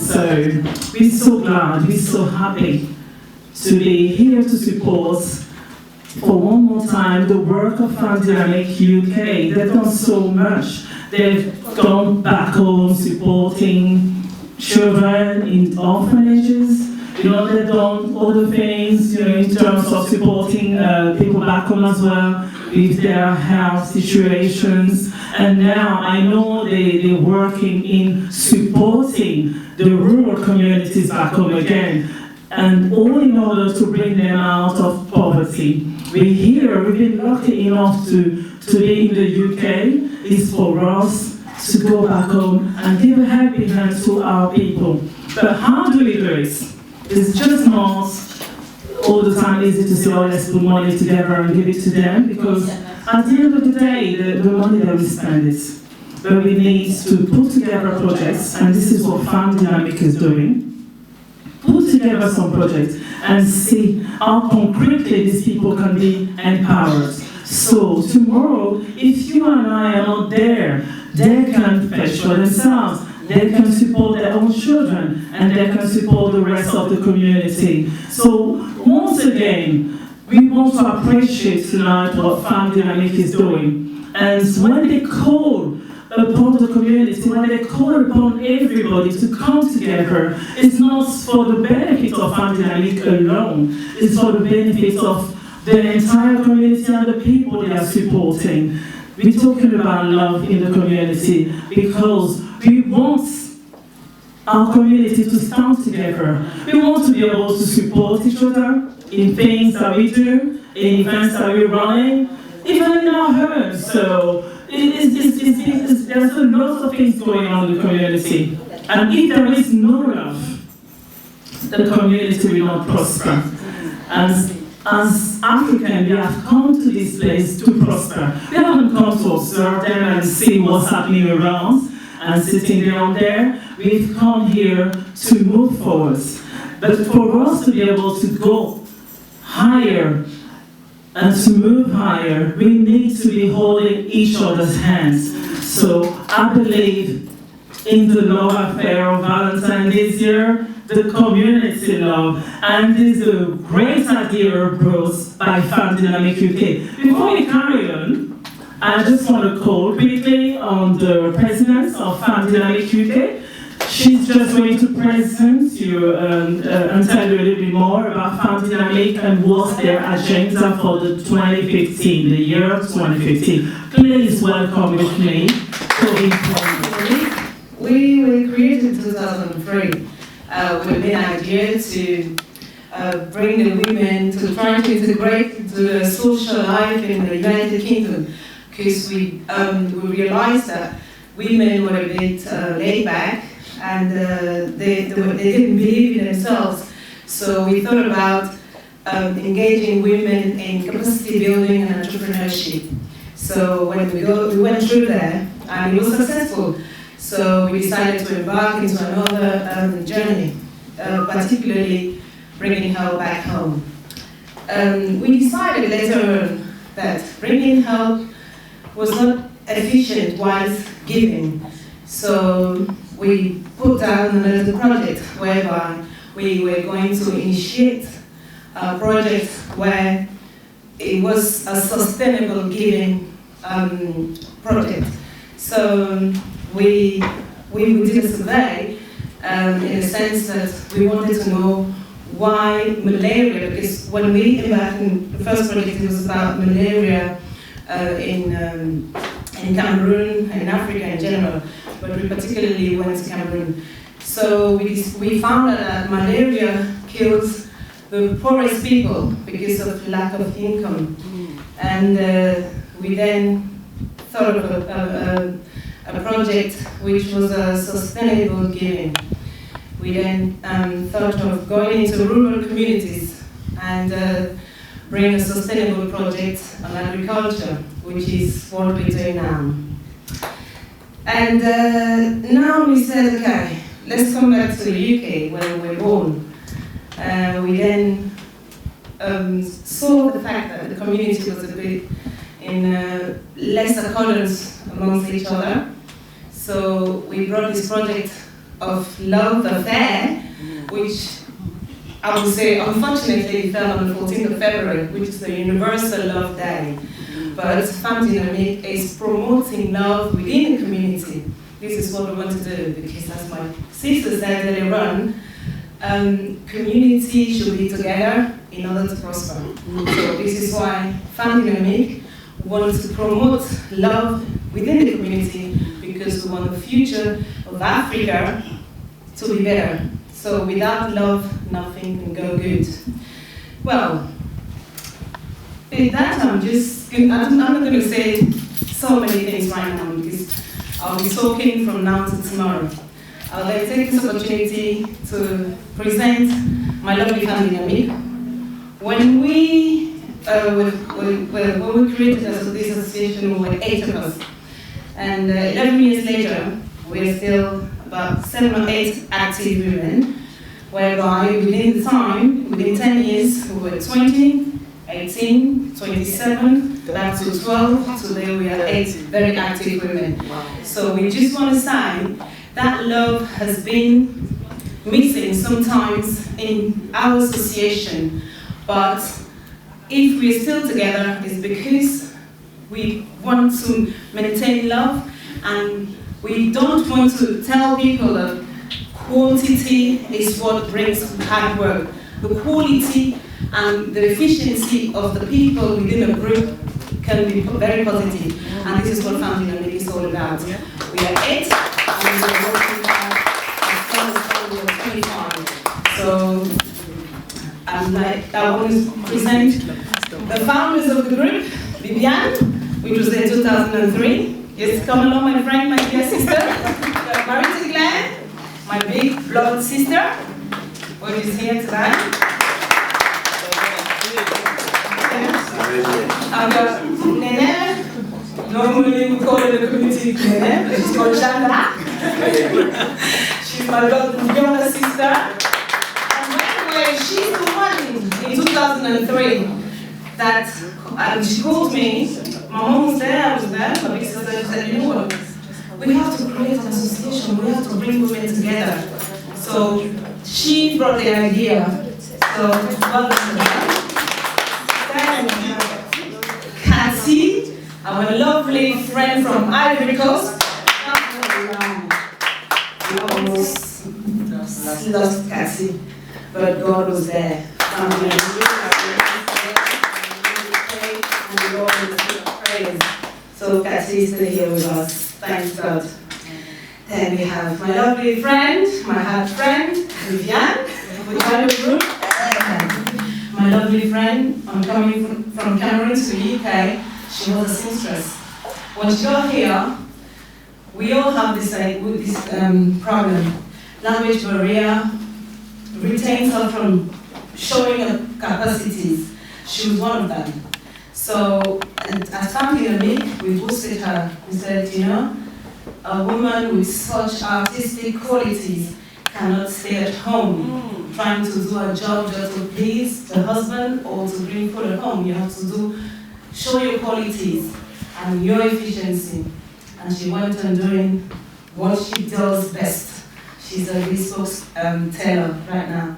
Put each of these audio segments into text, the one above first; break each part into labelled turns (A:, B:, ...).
A: So we're so glad, we're so happy to be here to support for one more time the work of Femmes Dynamiques UK. They've done so much. They've gone back home supporting children in orphanages. They've done other things, in terms of supporting people back home as well with their health situations. And now I know they're working in supporting the rural communities back home again, and all in order to bring them out of poverty. We've been lucky enough to be in the UK. It's for us to go back home and give a helping hand to our people. But how do we do it? It's just not all the time easy to say, oh, let's put money together and give it to them, because at the end of the day, the money that we spend is. But we need to put together projects, and this is what Femmes Dynamiques is doing. Put together some projects and see how concretely these people can be empowered. So tomorrow, if you and I are not there, they can fetch for themselves. They can support their own children, and they can support the rest of the community. So once again, we want to appreciate tonight what Femmes Dynamiques is doing. And when they call upon the community, when they call upon everybody to come together, it's not for the benefit of Femmes Dynamiques alone, it's for the benefit of the entire community and the people they are supporting. We're talking about love in the community because we want our community to stand together. We want to be able to support each other in things that we do, in events that we're running, even in our homes. So there's a lot of things going on in the community. And if there is no love, the community will not prosper. As Africans, we have come to this place to prosper. We haven't come to observe them and see what's happening around and sitting down there. We've come here to move forward. But for us to be able to go higher and to move higher, we need to be holding each other's hands. So I believe in the love affair of Valentine's this year, the community love, and this is a great idea brought by Femmes Dynamiques UK. Before we carry on, I just want to call quickly on the president of Femmes Dynamiques UK. She's just going to present you and tell you a little bit more about Femmes Dynamiques and what's their agenda for the 2015, the year of 2015. Please welcome with me.
B: We were created in 2003 with the main idea to bring the women to try to integrate into the social life in the United Kingdom, because we realized that women were a bit laid back and they didn't believe in themselves. So we thought about engaging women in capacity building and entrepreneurship. So when we went through there, and it was successful. So we decided to embark into another journey, particularly bringing help back home. We decided later on that bringing help was not efficient whilst giving. So we put down another project whereby we were going to initiate a project where it was a sustainable giving project. So we did a survey in the sense that we wanted to know why malaria, because when we embarked in the first project, it was about malaria in Cameroon and in Africa in general, but we particularly went to Cameroon. So we found that malaria kills the poorest people because of lack of income. And we then thought of a project which was a sustainable giving. We then thought of going into rural communities and bring a sustainable project on agriculture, which is what we're doing now. And now we said, okay, let's come back to the UK where we were born. We then saw the fact that the community was a bit in less accordance amongst each other. So we brought this project of love affair, which I would say unfortunately fell on the 14th of February, which is the Universal Love Day. But Femmes Dynamiques is promoting love within the community. This is what we want to do, because as my sister said earlier on, community should be together in order to prosper. So this is why Femmes Dynamiques wants to promote love within the community, because we want the future of Africa to be better. So without love, nothing can go good. Well, with that, I'm not going to say so many things right now, because I'll be talking from now to tomorrow. I'll then take this opportunity to present my lovely Femmes Dynamiques. When we created this association, we were 8 of us. And 11 years later, we're still about 7 or 8 active women, whereby within 10 years, we were 20, 18, 27, back to 12, today we are 8 very active women. So we just want to say that love has been missing sometimes in our association, but if we're still together, it's because we want to maintain love, and we don't want to tell people that quantity is what brings hard work. The quality and the efficiency of the people within a group can be very positive, and this is what Femmes Dynamiques is all about. We are 8, and we're working hard as we are 25. So I want to present the founders of the group, Viviane, which was there in 2003. Yes, come along, my friend, my dear sister. Marita Glenn, my big blood sister, who is here today. I've got Nene, normally we call her the community Nene, but she's called Shanda. She's my blood sister. And by the way, she's the one in 2003 that she called me. My mom was there, I was there, my big sister said, you know what, we have to create an association, we have to bring women together. So she brought the idea. So welcome to her. Then we have Cassie, our lovely friend from Ivory Coast. We almost lost Cassie, but God was there. So Cassie is still here with us. Thanks God. Then we have my lovely friend, my heart friend, Viviane, my lovely friend. I'm coming from Cameroon to the UK. She was a seamstress. When she got here, we all have this problem. Language barrier retains her from showing her capacities. She was one of them. So, as Femmes Dynamiques, we boosted her. We said, you know, a woman with such artistic qualities cannot stay at home trying to do a job just to please the husband or to bring food at home. You have to show your qualities and your efficiency. And she went on doing what she does best. She's a bespoke tailor right now.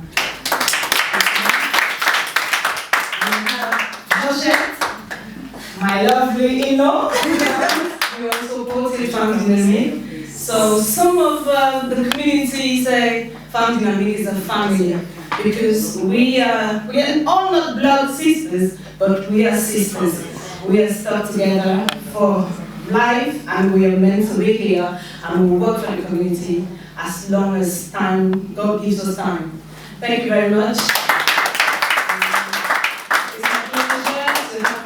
B: My lovely in-law, we also supported Femmes Dynamiques. So some of the community say Femmes Dynamiques is a family, because we are all not blood sisters, but we are sisters. We are stuck together for life, and we are meant to be here, and we work for the community as long as time, God gives us time. Thank you very much.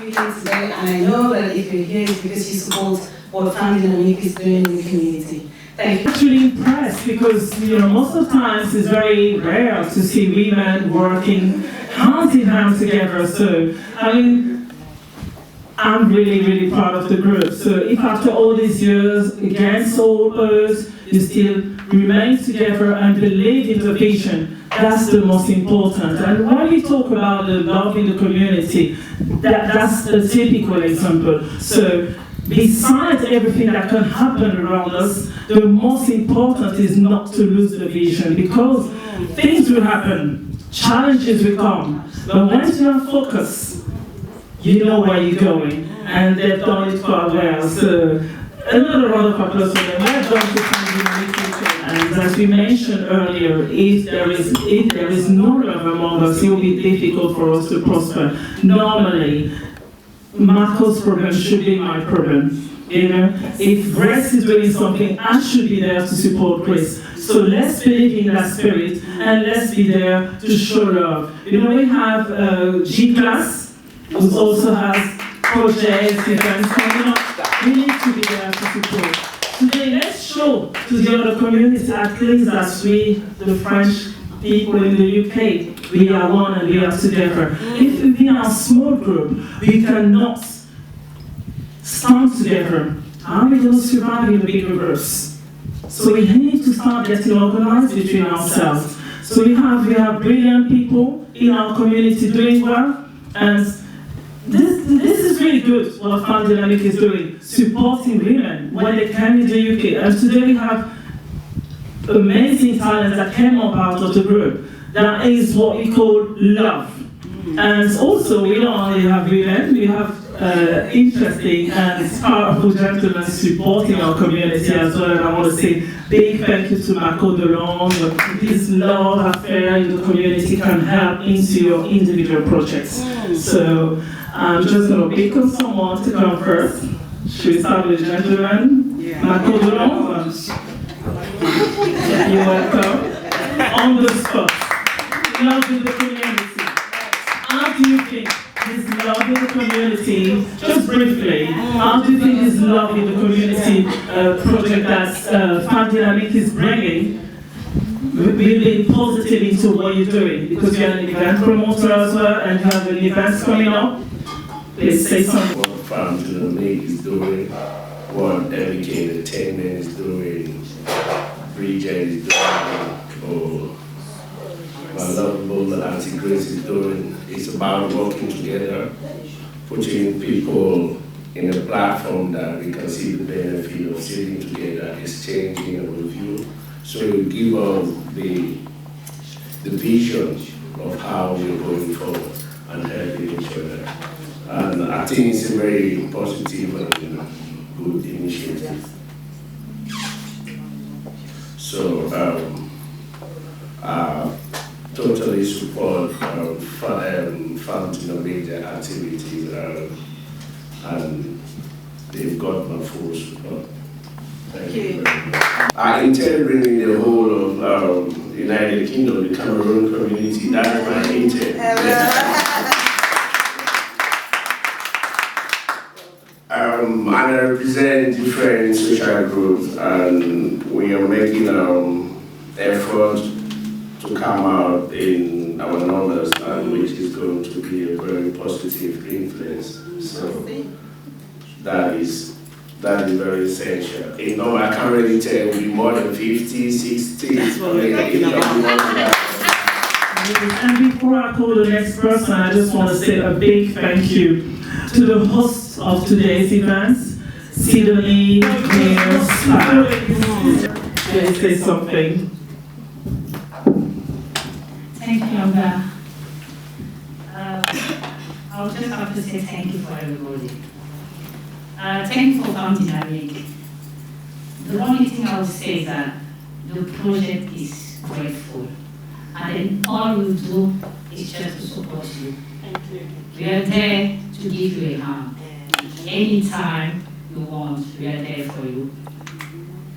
B: Today, and I know that if you're here, it's because you support what Femmes Dynamiques is doing in the community. Thank you.
A: I'm actually impressed because, you know, most of the times it's very rare to see women working hand in hand together. So, I mean, I'm really, really proud of the group. So if after all these years, against all odds, you still remain together and believe in the vision, that's the most important. And when we talk about the love in the community, that's a typical example. So besides everything that can happen around us, the most important is not to lose the vision, because things will happen, challenges will come, but once you are focused, you know where you're going, and they've done it quite well. So another round of applause for them. Well done to Femmes Dynamiques. And as we mentioned earlier, if there is no love among us, it will be difficult for us to prosper. Normally, Marco's problem should be my problem. You know, if Grace is doing something, I should be there to support Grace. So let's believe in that spirit, and let's be there to show love. You know, we have G class, who also has projects, events coming up. We need to be there to support. Today, let's show to the other communities, at least that we, the French people in the UK, we are one and we are together. If we are a small group, we cannot stand together. How are we going to survive in the bigger groups? So we need to start getting organized between ourselves. So we have brilliant people in our community doing well, and this is really good what Femmes Dynamiques is doing, supporting women when they come in the UK. And today we have amazing talents that came up out of the group. That is what we call love. And also, we don't only have women, we have interesting and powerful gentlemen supporting our community as well. And I want to say big thank you to Marco Delon. This love affair in the community can help into your individual projects. So I'm just going to pick on someone to come first. Should we start with the gentleman? Yeah. Marco Delon? You're welcome. On the spot. Love in the community. How do you think this love in the community, just briefly, how do you think this love in the community project that Femmes Dynamiques is bringing will be positive into what you're doing? Because you're an event promoter as well, and you have an event coming up. Please say something.
C: What Femmes Dynamiques is doing, what Educated Entertainment is doing, Bridget is doing, or my lovable Auntie Grace is doing. It's about working together, putting people in a platform that we can see the benefit of sitting together, exchanging a review. So it give us the vision of how we're going forward and helping each other. And I think it's a very positive and good initiative. So totally support Femmes Dynamiques activities, and they've got my full support. Thank you very much. I intend bringing the whole of United Kingdom, the Cameroon community. That is my intent. And I represent different social groups, and we are making efforts to come out in our numbers, and which is going to be a very positive influence. So that is very essential. You know, I can't really tell you more than 50, 60.
A: And before I call the next person, I just want to say a big thank you to the hosts of today's events, Sidonie, Mayor, Please say something.
D: Thank you, Amber. I'll just have to say thank you for everybody. Thank you for Femmes Dynamiques. The only thing I will say is that the project is grateful. And then all we'll do is just to support you.
B: Thank you.
D: We are there to give you a hand. Anytime you want, we are there for you.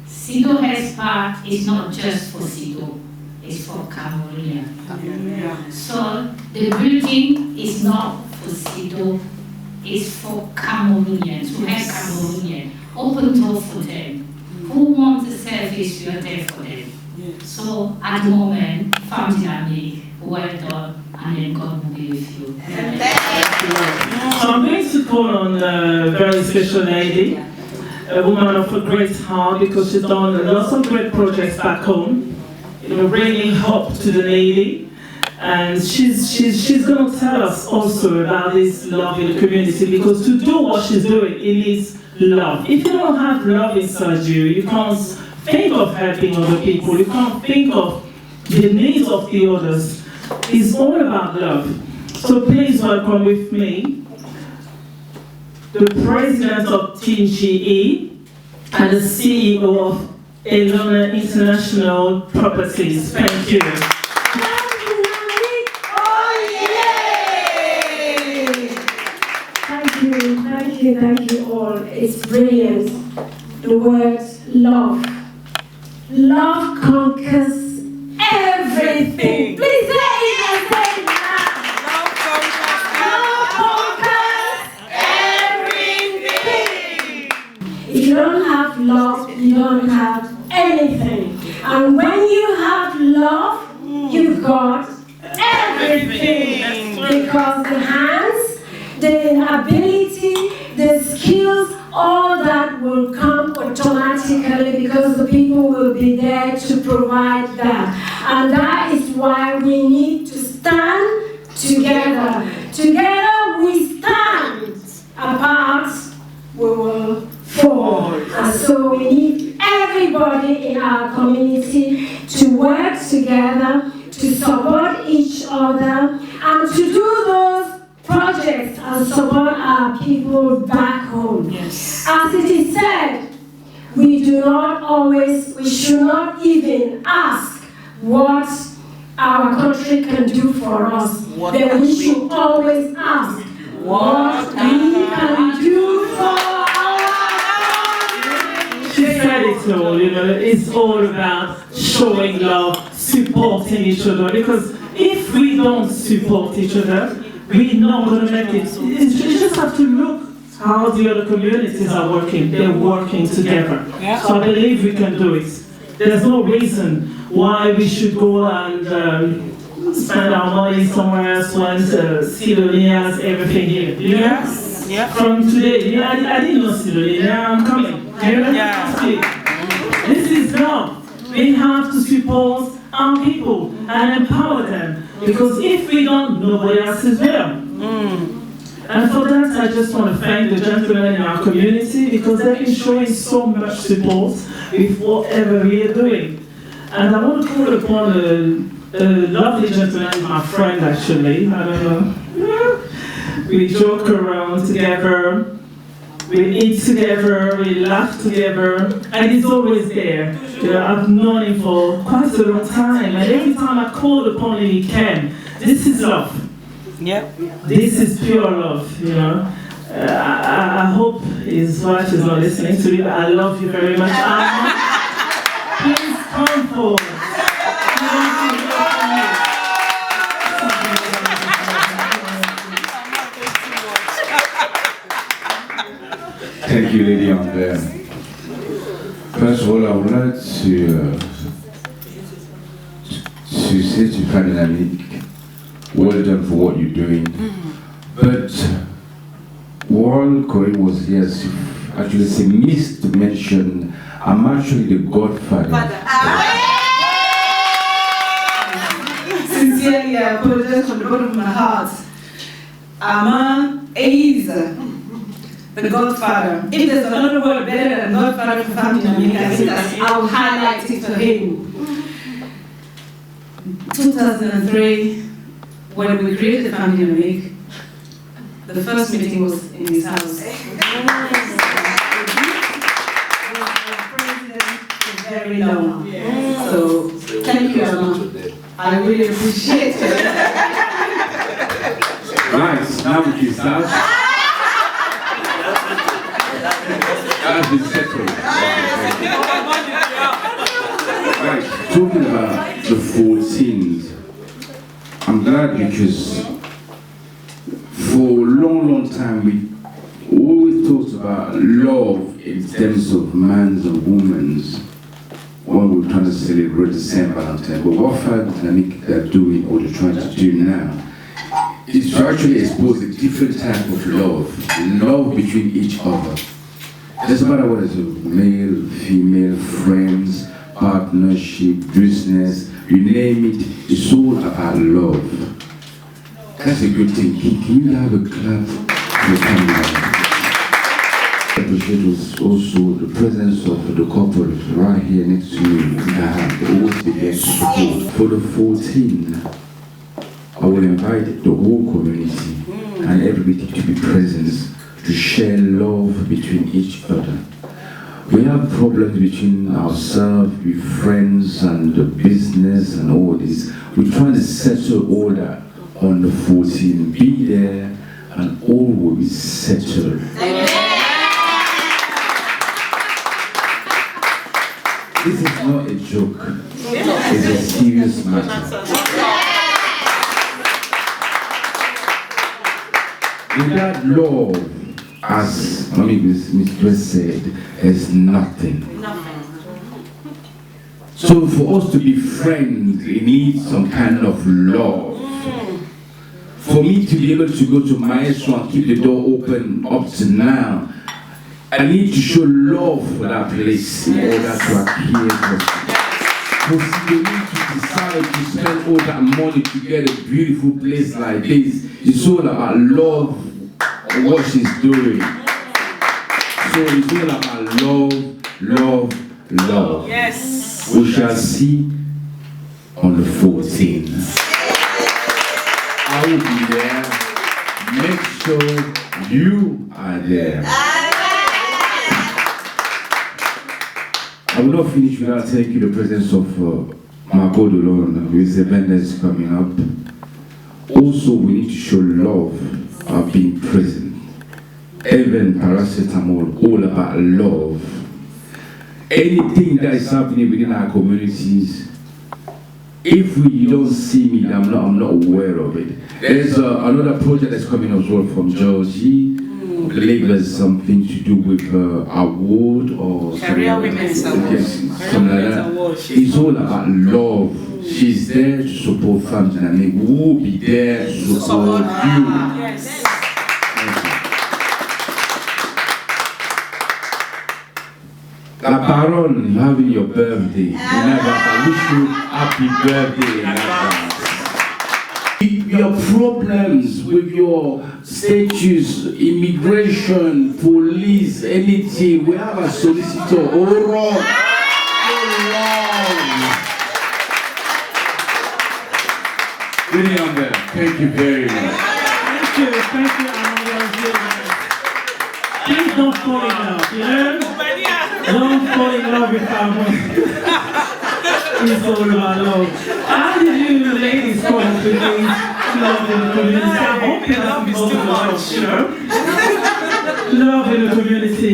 D: Sido Health Park is not just for Sido, it's for Cameroonians. So the building is not for Sido, it's for Cameroonians, who have Cameroonians. Open door for them. Who wants the service, we are there for them. So at the moment, Femmes Dynamiques, well done, and then God will be with you.
A: So I'm going to call on a very special lady, a woman of a great heart, because she's done lots of great projects back home, bringing hope to the lady. And she's going to tell us also about this love in the community, because to do what she's doing, it needs love. If you don't have love inside you, you can't think of helping other people, you can't think of the needs of the others. It's all about love. So please welcome with me the president of TGE and the CEO of Elona International Properties. Thank you.
E: Thank you all. It's brilliant. The word love. Love conquers everything. Please say it and say it now. Love conquers everything. If you don't have love, you don't have anything. And when you have love, you've got everything. Because the hands, the ability, the skills, all that will come automatically because the people will be there to provide that. And that is why we need to stand together. Together we stand. Apart we will fall. And so we need everybody in our community to work together, to support each other, and to do those projects and support our people back home.
B: Yes.
E: As it is said, we should not even ask what our country can do for us. Then we should always ask what we can do for our country.
A: She said it all, it's all about showing love, supporting each other, because if we don't support each other, we're not going to make it. You just have to look how the other communities are working. They're working together. Yeah. So I believe we can do it. There's no reason why we should go and spend our money somewhere else when Sidonia has everything here.
B: Yes. Yeah.
A: From today, I didn't know Sidonia. I'm coming. Yeah. This is love. We have to support our people and empower them, because if we don't, nobody else is there. And for that, I just want to thank the gentlemen in our community, because they've been showing so much support with whatever we are doing. And I want to call upon a lovely gentleman, my friend actually, I don't know. We joke around together, we eat together, we laugh together, and he's always there. I've known him for quite a long time, and every time I call upon him, he can. This is love.
B: Yep.
A: This is pure love, I hope his wife is not listening to me, but I love you very much. Please come forward.
F: Thank you, Lady Andrea. First of all, I would like to say to Femmes Dynamiques, well done for what you're doing. But while Corinne was here, she actually missed to mention, I'm actually the godfather.
B: Sincerely, I apologize from the bottom of my heart. Ama is the godfather. If there's another word better than godfather for Femmes Dynamiques, I will highlight it for him. 2003, when we created Femmes Dynamiques, the first meeting was in his house. Very long. So, thank you, Emma. I really appreciate it.
F: Nice, now we can start. That has been settled. Right, talking about the 14s, I'm glad because for a long time we always talked about love in terms of man's and woman's when we're trying to celebrate the Saint Valentine. But what Femmes Dynamiques are doing or they're trying to do now is to actually expose a different type of love between each other. Doesn't matter whether it's male, female, friends, partnership, business, you name it, it's all about love. That's a good thing. Can you have a clap for Femmes Dynamiques? I appreciate also the presence of the couple right here next to me that have always been there to support. For the 14, I will invite the whole community and everybody to be present to share love between each other. We have problems between ourselves, with friends and the business and all this. We're trying to settle all that on the 14. Be there and all will be settled. This is not a joke. It's a serious matter. Without love, as Miss Grace said, there's nothing. So for us to be friends, we need some kind of love. For me to be able to go to Maestro and keep the door open up to now, I need to show love for that place in order to appear. Because you need to decide to spend all that money to get a beautiful place like this. It's all about love and what she's doing. So it's all about love, love, love.
B: Yes.
F: We shall see on the 14th. I will be there. Make sure you are there. I will not finish without thanking the presence of Marco Dolon with the event that's coming up. Also, we need to show love of being present. Even paracetamol, all about love. Anything that is happening within our communities, if you don't see me, I'm not aware of it. There's another project that's coming as well from Georgie. I believe there's something to do with award or
B: Career Women's Award.
F: Yes, something like that. It's all about love. She's there to support Femmes Dynamiques. We will be there to support you.
B: Yes.
F: La parole, you're having your birthday. I wish you happy birthday in advance. Your problems with your status, immigration, police, anything, we have a solicitor. Oh, wrong. Really on there. Thank you very much.
A: Thank you, Please don't fall in love, you know? Don't fall in love with family. It's all about love. How did you ladies come up with this love in the community? I hope it doesn't involve much, you know? Love in the community,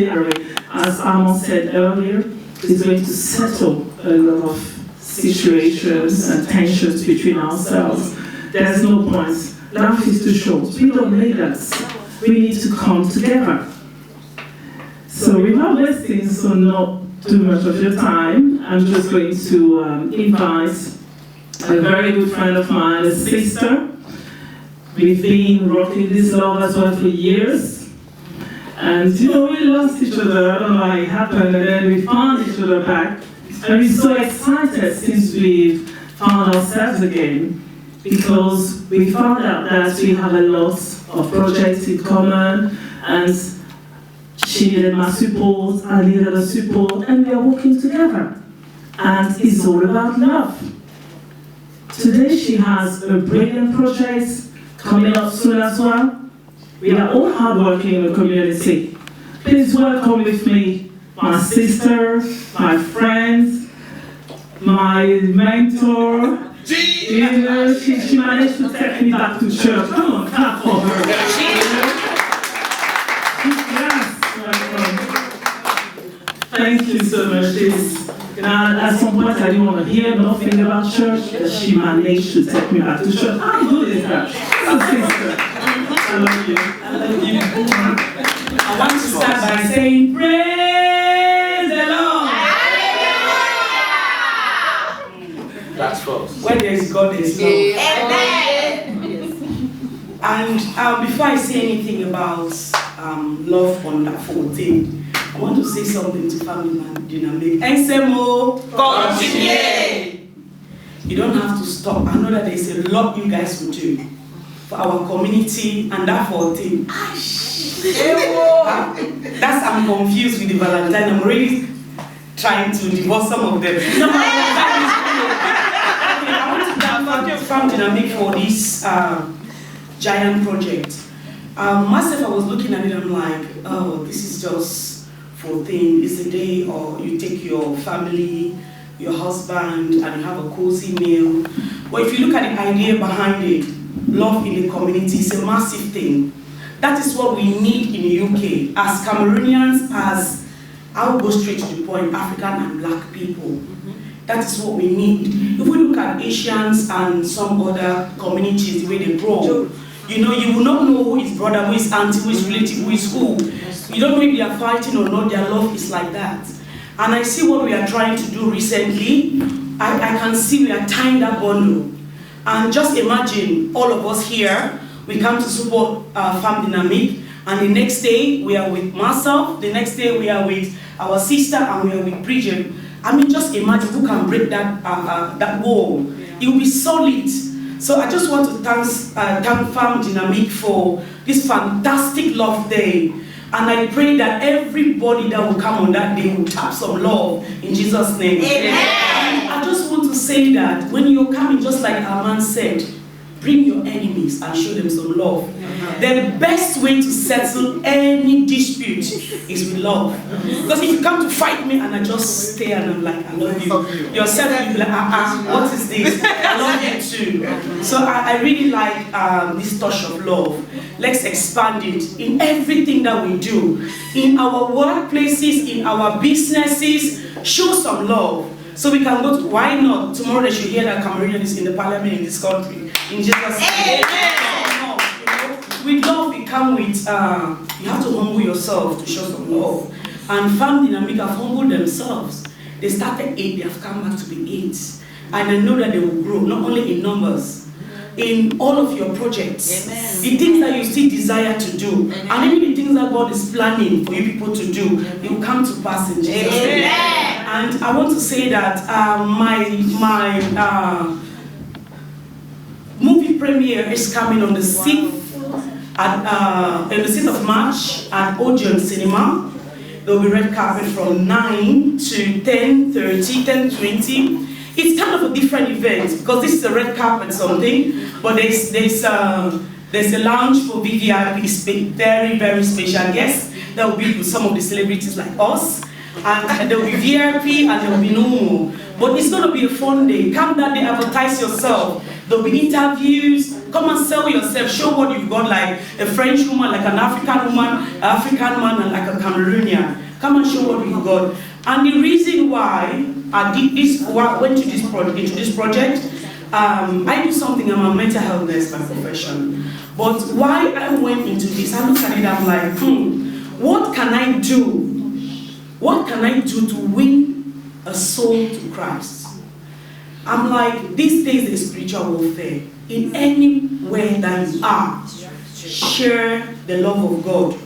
A: as Amon said earlier, is going to settle a lot of situations and tensions between ourselves. There's no point. Life is too short. We don't need us. We need to come together. So without wasting not too much of your time, I'm just going to invite a very good friend of mine, a sister. We've been rocking this love as well for years. And you know, we lost each other, I don't know how it happened, and then we found each other back. And we're so excited since we've found ourselves again, because we found out that we have a lot of projects in common, and she needed my support, I needed her support, and we are working together. And it's all about love. Today she has a brilliant project coming up soon as well. We are all hardworking in the community. Please welcome with me my sister, my friend, my mentor. You know, she managed to take me back to church. Come on, clap for her. Thank you so much. At some point I didn't want to hear nothing about church, but she managed to take me back to church. How good is that? Sister, I love you. I love you. I want to start by saying, praise the Lord. That's false. Where there is God, there is love.
G: And before I say anything about love on that 14, I want to say something to Femmes Dynamiques. SMO, continue! You don't have to stop. I know that there's a lot you guys will do for our community, and that 14. That's, I'm confused with the Valentine. I'm already trying to divorce some of them. No, I want to thank Femmes Dynamiques for this giant project. Myself, I was looking at it, I'm like, oh, this is just 14. It's a day, or you take your family, your husband, and you have a cozy meal. But if you look at the idea behind it, love in the community is a massive thing. That is what we need in the UK. As Cameroonians, as I'll go straight to the point, African and black people. That is what we need. If we look at Asians and some other communities, the way they grow, you know, you will not know who is brother, who is auntie, who is relative, who is who. You don't know if they are fighting or not, their love is like that. And I see what we are trying to do recently. I can see we are tying that bundle. And just imagine all of us here, we come to support Femmes Dynamiques, and the next day we are with myself, the next day we are with our sister, and we are with Bridget. I mean, just imagine who can break that, that wall. It will be solid. So I just want to thank Femmes Dynamiques for this fantastic love day. And I pray that everybody that will come on that day will tap some love in Jesus' name. Amen. I just want to say that when you're coming, just like our man said, bring your enemies and show them some love. The best way to settle any dispute is with love. Because if you come to fight me and I just stay and I'm like, I love you, yourself you'll be like, what is this? I love you too. So I really like this touch of love. Let's expand it in everything that we do. In our workplaces, in our businesses, show some love. So we can go to, why not? Tomorrow they should hear that Cameroonian is in the parliament in this country. In Jesus' name. With love, we come with, you have to humble yourself to show some love. And Femmes Dynamiques have humbled themselves. They started 8, they have come back to be 8. And I know that they will grow, not only in numbers, in all of your projects. Amen. The things that you still desire to do, amen, and even the things that God is planning for you people to do, it will come to pass in Jesus' name. And I want to say that my movie premiere is coming on the 6th of March at Odeon Cinema. There will be red carpet from 9 to 10:30, 10:20. It's kind of a different event because this is a red carpet something, but there's a lounge for VVIP, very, very special guests. There will be some of the celebrities like us. And there will be VIP and there will be normal. But it's going to be a fun day. Come that day, advertise yourself. There will be interviews. Come and sell yourself. Show what you've got, like a French woman, like an African woman, an African man, and like a Cameroonian. Come and show what you've got. And the reason why I did this, went into this project, I do something, I'm a mental health nurse by profession. But why I went into this, I looked at it, I'm like, what can I do? What can I do to win a soul to Christ? I'm like, these days is spiritual warfare. In any way that you are, share the love of God.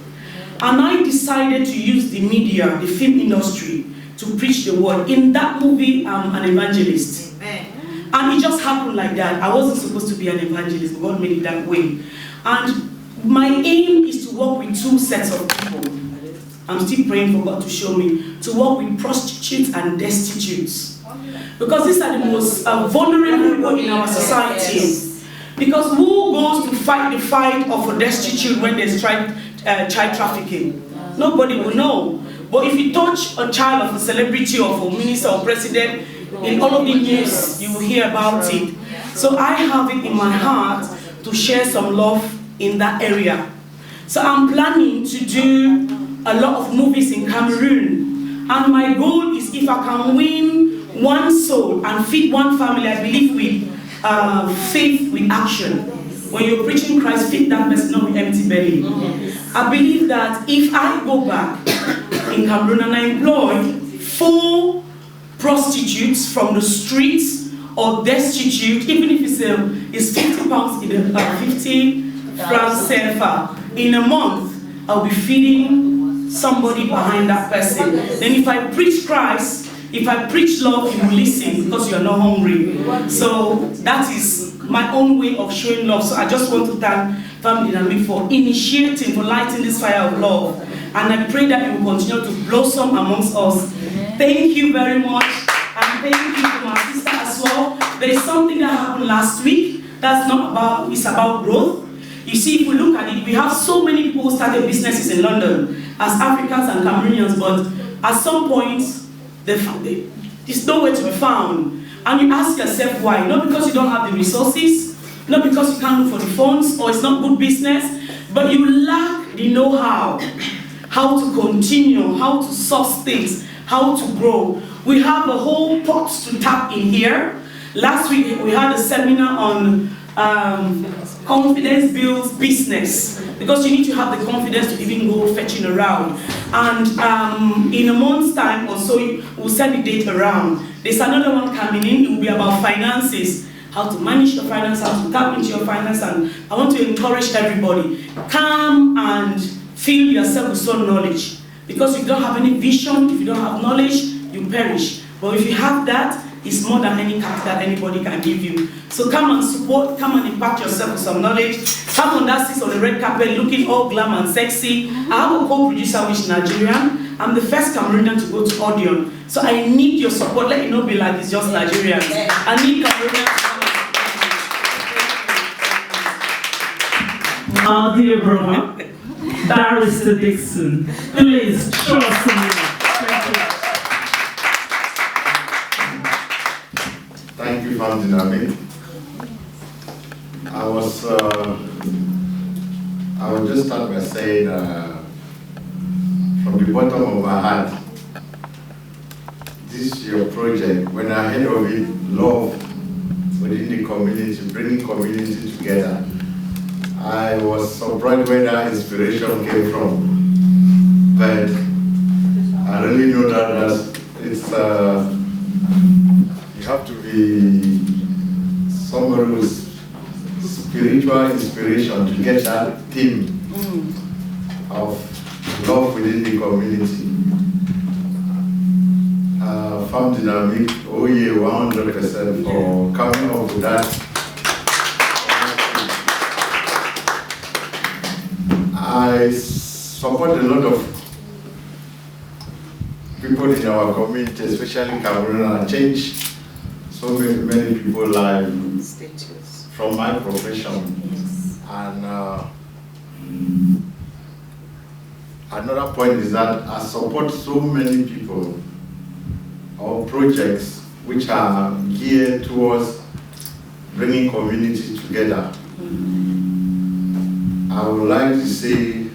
G: And I decided to use the media, the film industry, to preach the word. In that movie, I'm an evangelist. Amen. And it just happened like that. I wasn't supposed to be an evangelist, but God made it that way. And my aim is to work with 2 sets of people. I'm still praying for God to show me, to work with prostitutes and destitutes. Because these are the most vulnerable people in our society. Because who goes to fight the fight of a destitute when there's child trafficking? Nobody will know. But if you touch a child of a celebrity or of a minister or president, in all of the news, you will hear about it. So I have it in my heart to share some love in that area. So I'm planning to do a lot of movies in Cameroon. And my goal is if I can win one soul and feed one family, I believe with faith with action. When you're preaching Christ, feed that person, not with empty belly. I believe that if I go back in Cameroon and I employ 4 prostitutes from the streets or destitute, even if it's 50 pounds in a 50 francs CFA. In a month, I'll be feeding somebody behind that person. Then if I preach Christ, if I preach love, you will listen because you are not hungry. So that is my own way of showing love. So I just want to thank Femmes Dynamiques for initiating, for lighting this fire of love. And I pray that it will continue to blossom amongst us. Thank you very much. And thank you to my sister as well. There is something that happened last week that's not about, it's about growth. You see, if we look at it, we have so many people who started businesses in London as Africans and Cameroonians, but at some point, it's nowhere to be found. And you ask yourself why. Not because you don't have the resources, not because you can't look for the funds, or it's not good business, but you lack the know-how, how to continue, how to solve things, how to grow. We have a whole pot to tap in here. Last week, we had a seminar on confidence builds business, because you need to have the confidence to even go fetching around. And in a month's time or so, we'll send the date around. There's another one coming in. It will be about finances, how to manage your finance, how to tap into your finance. And I want to encourage everybody, come and fill yourself with some knowledge, because if you don't have any vision, if you don't have knowledge, you perish. But if you have that, it's more than any capital anybody can give you. So come and support, come and impact yourself with some knowledge. Come on that seat on the red carpet looking all glam and sexy. I have a co-producer which is Nigerian. I'm the first Cameroonian to go to Odeon. So I need your support. Let it not be like it's just Nigerians. I need Cameroonians to come.
A: Our dear brother, Barrister Dixon, please show us some love. Thank you.
H: Thank you, Femmes Dynamiques. I will just start by saying, from the bottom of my heart, this is your project. When I heard of it, love within the community, bringing community together, I was surprised where that inspiration came from. But I really know that it's you have to be someone with spiritual inspiration to get that theme of love within the community. Femmes Dynamiques, oh yeah, 100% for coming up with that. I support a lot of people in our community, especially Cameroon, and change so many people's lives from my profession. Yes. And another point is that I support so many people or projects which are geared towards bringing community together. I would like to say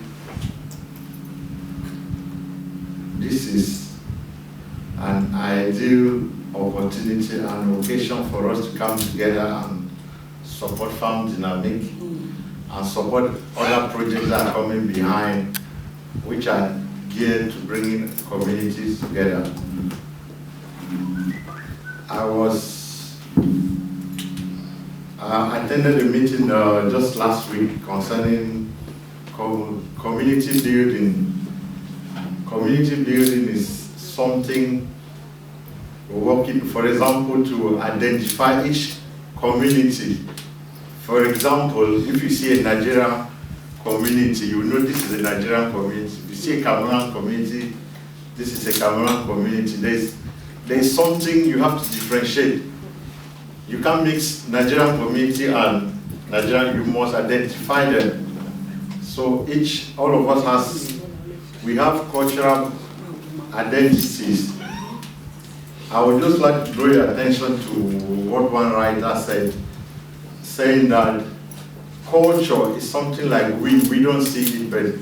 H: this is an ideal opportunity and occasion for us to come together and support Femmes Dynamiques and support other projects that are coming behind, which are geared to bringing communities together. I attended a meeting just last week concerning community building. Community building is something we're working, for example, to identify each community. For example, if you see a Nigerian community, you know this is a Nigerian community. If you see a Cameroonian community, this is a Cameroonian community. There's something you have to differentiate. You can't mix Nigerian community and Nigerian, you must identify them. So all of us we have cultural identities. I would just like to draw your attention to what one writer said, saying that culture is something like we don't see it, but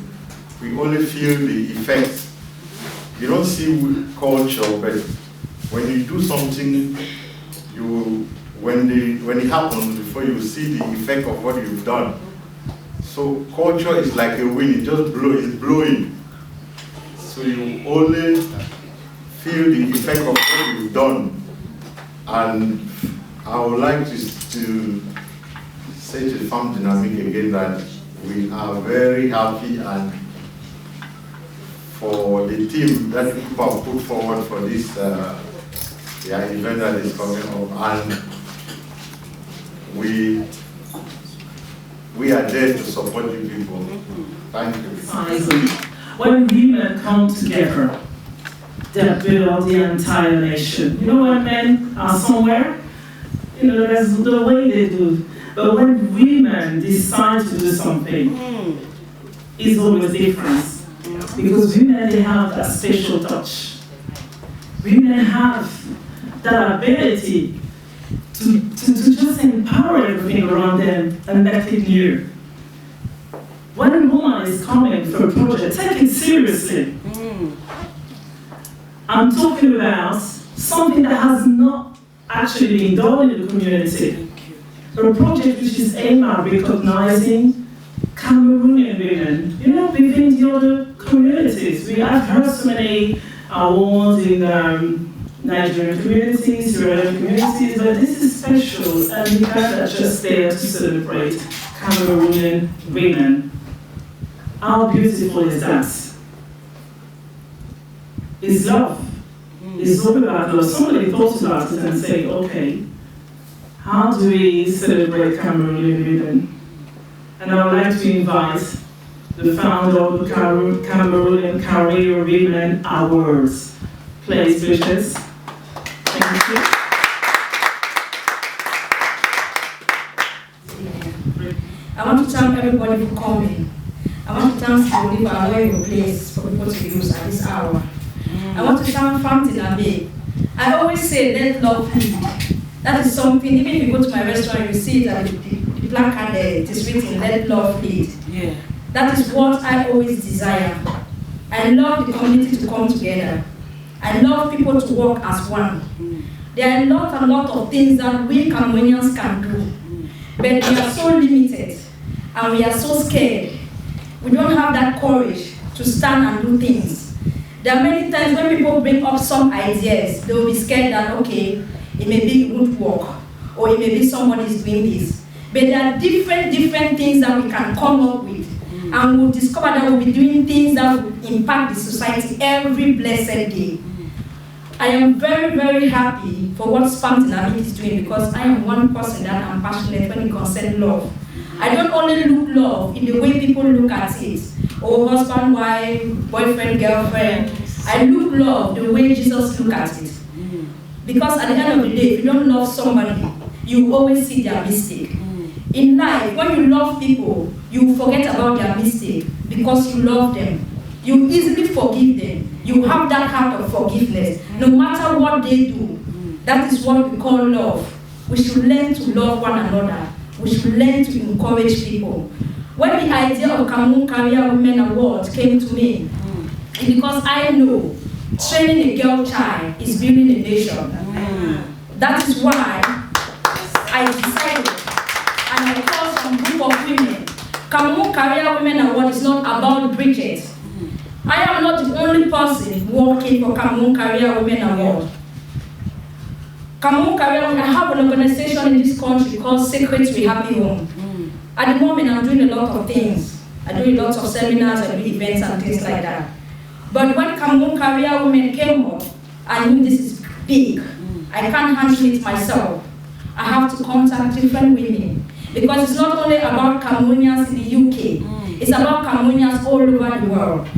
H: we only feel the effects. You don't see culture, but when you do something, when it happens, before you see the effect of what you've done. So culture is like a wind, it just it's blowing. So you only feel the effect of what you've done. And I would like to say to the Femmes Dynamiques again that we are very happy, and for the team that you have put forward for this event that is coming up, and we are there to support you people. Thank you.
A: When women come together, they build the entire nation. You know, when men are somewhere, you know, that's the way they do. But when women decide to do something, it's always different. Because women, they have that special touch. Women have that ability to just empower everything around them and make it new. When a woman is coming for a project, take it seriously. I'm talking about something that has not actually been done in the community. A project which is aimed at recognizing Cameroonian women, you know, within the other communities. We have heard so many awards in Nigerian communities, European communities, but this is special, and we guys are just there to celebrate Cameroonian women. How beautiful is that? It's love. It's all about love. Somebody thought about it and said, okay, how do we celebrate Cameroonian women? And I would like to invite the founder of the Cameroonian Career Women Awards. Please, wishes. Thank you.
E: I want to thank everybody for coming. I want to thank you for allowing your place for people to use at this hour. I want to thank Femmes Dynamiques. I always say, let love lead. That is something, even if you go to my restaurant, you see that the placard there, it is written, let love lead. Yeah. That is what I always desire. I love the community to come together. I love people to work as one. There are a lot of things that we Cameroonians can do, but we are so limited and we are so scared. We don't have that courage to stand and do things. There are many times when people bring up some ideas, they will be scared that, okay, it may be it won't work, or it may be somebody is doing this. But there are different things that we can come up with, and we'll discover that we'll be doing things that will impact the society every blessed day. I am very, very happy for what Femmes Dynamiques is doing, because I am one person that I'm passionate when it concerns love. I don't only look love in the way people look at it, or husband, wife, boyfriend, girlfriend. I look love the way Jesus looked at it. Because at the end of the day, if you don't love somebody, you always see their mistake. In life, when you love people, you forget about their mistake because you love them. You easily forgive them. You have that heart of forgiveness. No matter what they do, that is what we call love. We should learn to love one another. We should learn to encourage people. When the idea of Cameroon Career Women Award came to me, it's because I know training a girl child is building a nation. That is why I decided, and I called some group of women. Cameroon Career Women Award is not about Bridget. I am not the only person working for Cameroon Career Women Award. Cameroon Career, I have an organization in this country called Secret to a Happy Home. At the moment, I'm doing a lot of things. I do a lot of seminars, I do events and things like that. But when Cameroon Career Women came up, I knew this is big. I can't handle it myself. I have to contact different women. Because it's not only about Cameroonians in the UK, it's about Cameroonians all over the world.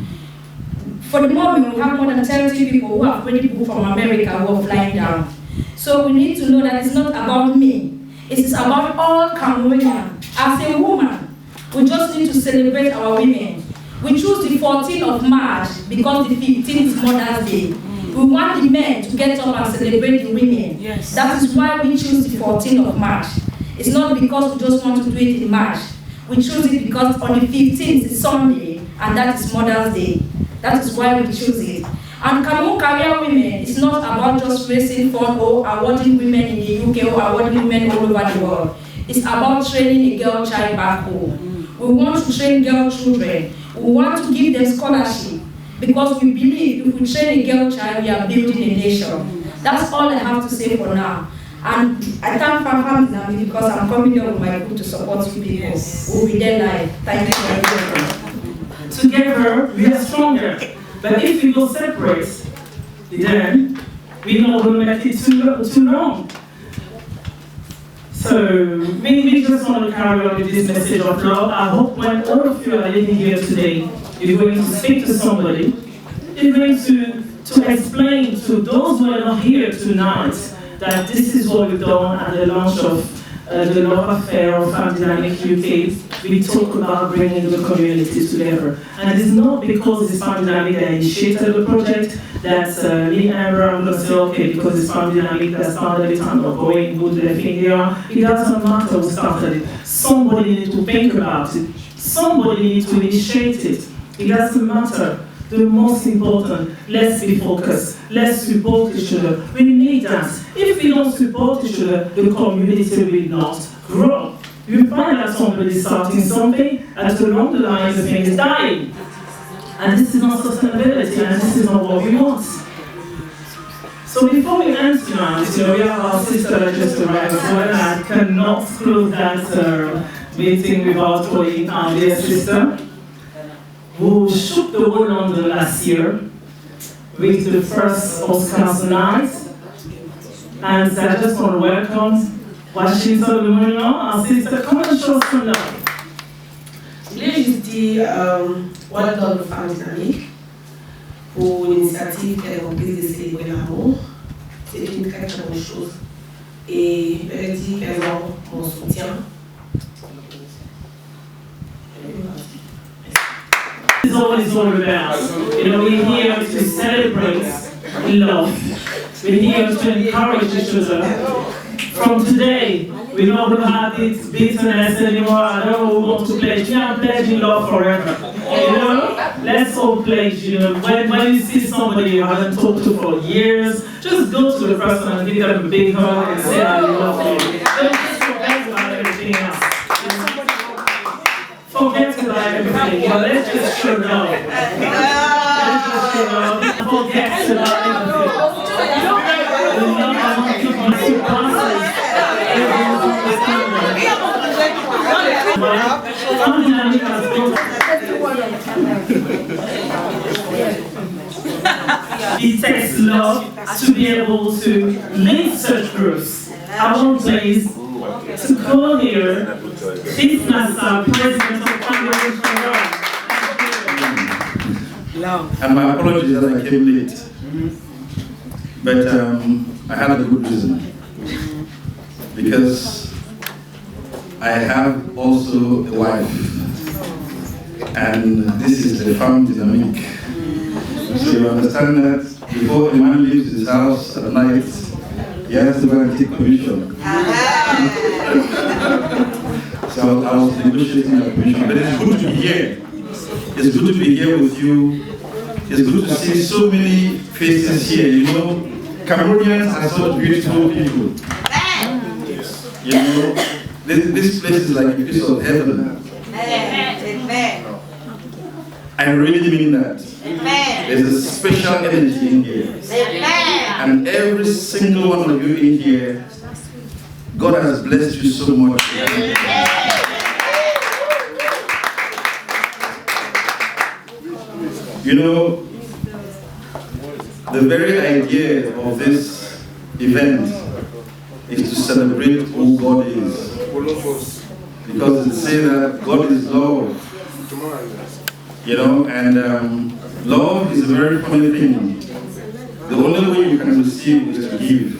E: For the moment, we have more than 30 people who have already booked from America who are flying down. So we need to know that it's not about me. It is about all Cameroonians. As a woman, we just need to celebrate our women. We choose the 14th of March because the 15th is Mother's Day. We want the men to get up and celebrate the women. Yes. That is why we choose the 14th of March. It's not because we just want to do it in March. We choose it because on the 15th is Sunday, and that is Mother's Day. That is why we choose it. And Cameroon Career Women is not about just raising funds or awarding women in the UK or awarding women all over the world. It's about training a girl child back home. We want to train girl children. We want to give them scholarship because we believe if we train a girl child, we are building a nation. That's all I have to say for now. And I thank Femmes Dynamiques because I'm coming here with my group to support you people. We'll be there live. Thank you very much.
A: Together, we are stronger. But if we go separate, then we're not going to make it too long. So, we just want to carry on with this message of love. I hope when all of you are living here today, you're going to speak to somebody. You're going to explain to those who are not here tonight that this is what we've done at the launch of the Love Affair of Femmes Dynamiques UK. We talk about bringing the community together. And it's not because it's Femmes Dynamiques that initiated the project that me and Amber are going to say, okay, because it's Femmes Dynamiques that started it, I'm not going, who do they think they are? It doesn't matter who started it. Somebody needs to think about it. Somebody needs to initiate it. It doesn't matter. The most important, let's be focused. Let's support each other. We need that. If we don't support each other, the community will not grow. You find that somebody is starting something, and along the line the thing is dying. And this is not sustainability, and this is not what we want. So before we end tonight, we have our sister that just arrived as well, and I cannot close that meeting without calling our dear sister, who shook the whole London last year with the first Oscars night. And I just want to welcome Washington Lumino, our sister. Come and show us some love.
G: Je voulais juste dire well done aux Femmes Dynamiques pour l'initiative qu'elle a prise de célébrer l'amour. C'est une très très bonne chose. Et je leur dis qu'elles ont mon soutien.
A: This is what it's all about. We're here to celebrate love. We're here to encourage each other. From today, we're not going to have this bitterness anymore. I don't want to pledge. We are pledging love forever. Let's all pledge. When you see somebody you haven't talked to for years, just go to the person and give them a big hug and say, I love you. Don't just forget about everything else. Forget about everything. Let's just show love. Let's just show love. Forget about everything. The love I want to surpasses It takes love to be able to lead such groups. I want please to call here this Master, President of Congregation Love.
F: And my apologies that I came late. But I had a good reason. Because I have also a wife. And this is the Femmes Dynamiques. So you understand that before a man leaves his house at night, he has to go and take permission. So I was negotiating that permission. But it's good to be here. It's good to be here with you. It's good to see so many faces here. Cameroonians are such beautiful people. This place is like a piece of heaven. I really mean that. There's a special energy in here. And every single one of you in here, God has blessed you so much. The very idea of this event is to celebrate who God is. Because it says that God is love. And love is a very funny thing. The only way you can receive is to give.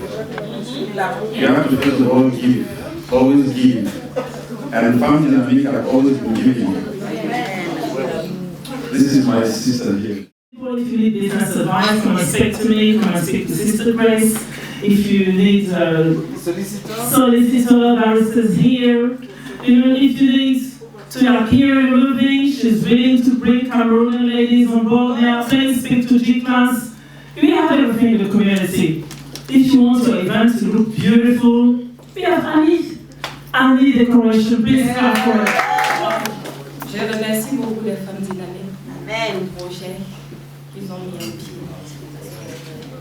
F: You have to first of all give. Always give. And Femmes Dynamiques have always been giving. This is my sister here.
A: If you need business advice, come and speak to me, come and speak to Sister Grace. If you need solicitor, barristers here. If you need to appear in a movie, she's willing to bring Cameroonian ladies on board now. Please speak to G-Class. We have everything in the community. If you want your event to look beautiful, we have any decoration. Please come for it.
B: Je remercie beaucoup les Femmes Dynamiques pour le projet qu'ils ont mis en pied.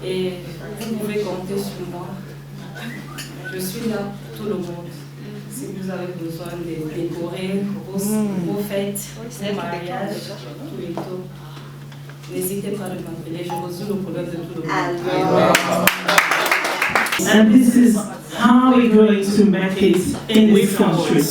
B: Et vous pouvez compter sur moi Je suis là pour tout le monde. Si vous avez besoin de décorer vos fêtes, des mariages, tout et tout, n'hésitez pas à m'appeler. Je résout le problème de tout le monde.
A: And this is how we're going to make it in this country.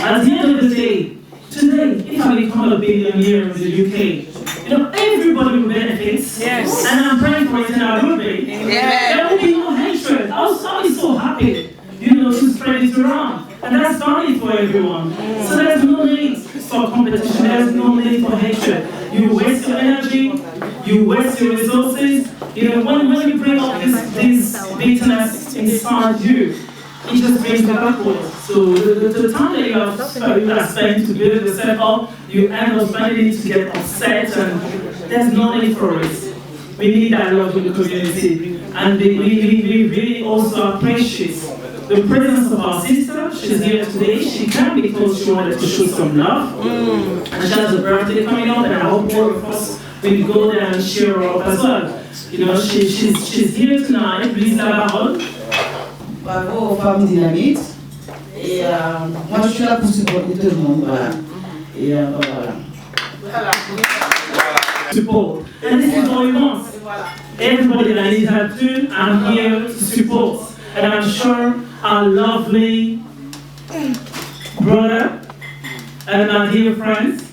A: At the end of the day, today, if I become a billionaire in the UK, everybody will benefit.
B: Yes.
A: And I'm praying for it, and I will be. There will be no hatred. I'll be so happy, to spread it around. And that's fine for everyone. So there's no need for competition, there's no need for hatred. You waste your energy, you waste your resources. When you bring up this bitterness inside you, it just brings you backwards. So the time that you have spent to build yourself up, you end up finding it to get upset, and there's no need for it. We need that love in the community. And we really also appreciate the presence of our sister. She's here today. She came because she wanted to show some love. And she has a birthday coming up, and I hope all of us will go there and cheer her up as well. She's here tonight. Please have a hug.
I: Bravo aux Femmes Dynamiques. Et moi, je suis là pour supporter tout le monde. Voilà. Et voilà.
A: Support. And this is what we want. Everybody that needs help too, I'm here to support. And I'm sure our lovely brother and my dear friends,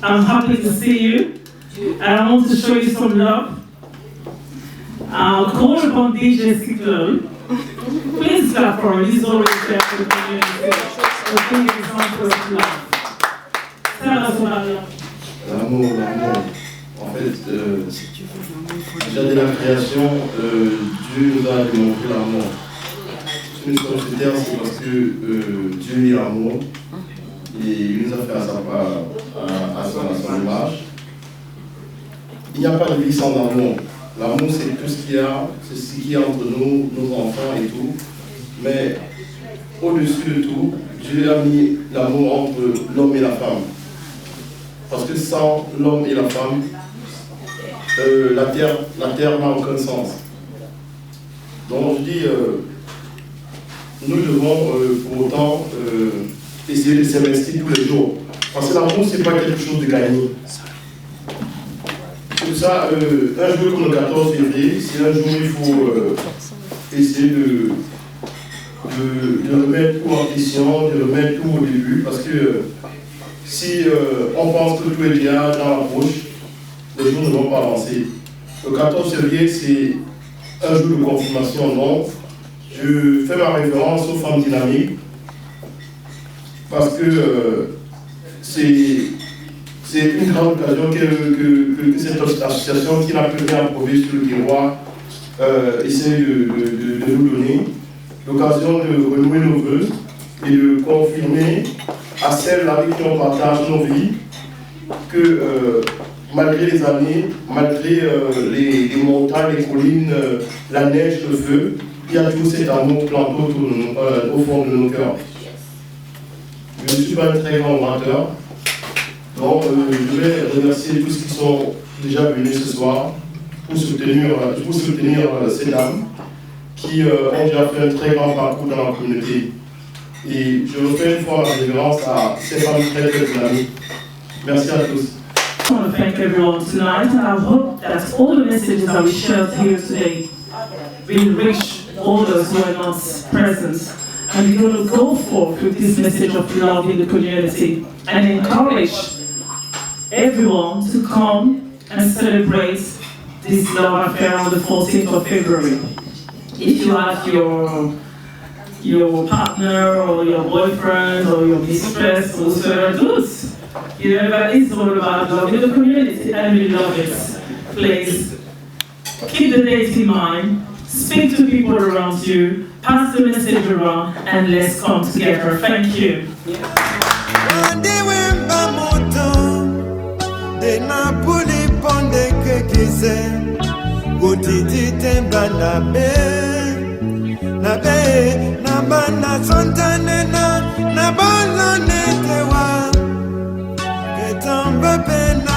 A: I'm happy to see you. And I want to show you some love. I'll call upon DJ Cyclone. Please clap for him. He's always there for the community. So give him some for his love. Tell us about love.
H: L'amour. En fait, déjà dès la création, Dieu nous a démontré l'amour. Si nous sommes sur terre, c'est parce que Dieu est l'amour et il nous a fait à son image. Il n'y a pas de vie sans amour. L'amour, c'est tout ce qu'il y a, c'est ce qu'il y a entre nous, nos enfants et tout. Mais au-dessus de tout, Dieu a mis l'amour entre l'homme et la femme. Parce que sans l'homme et la femme, la terre n'a aucun sens. Donc je dis, nous devons pour autant essayer de s'investir tous les jours. Parce que l'amour, ce n'est pas quelque chose de gagné. Tout ça, un jour comme le 14 février, c'est un jour où il faut essayer de remettre tout en question, de remettre tout au début, parce que si on pense que tout est déjà dans la poche, les jours ne vont pas avancer. Le 14 février, c'est un jour de confirmation, donc je fais ma référence aux Femmes Dynamiques, parce que c'est une grande occasion que cette association qui n'a plus rien approuvé sur le terroir essaie de nous donner. L'occasion de renouer nos vœux et de confirmer à celles avec qui on partage nos vies que malgré les années, malgré les montagnes, les collines, la neige, le feu, il y a toujours cet amour planté au fond de nos cœurs. Je ne suis pas un très grand orateur. Donc, je vais remercier tous ceux qui sont déjà venus ce soir pour soutenir ces dames qui ont déjà fait un très grand parcours dans la communauté. Et je refais une fois ma référence à ces femmes très dynamiques. Merci à tous.
A: I want to thank everyone tonight, and I hope that all the messages that we shared here today will reach all those who are not present. And we're going to go forth with this message of love in the community and encourage everyone to come and celebrate this love affair on the 14th of February. If you have your partner or your boyfriend or your mistress or whatever, do it. But it's all about love in the community, and we love it. Please keep the date in mind, speak to people around you, pass the message around, and let's come together. Thank you.
J: Pepe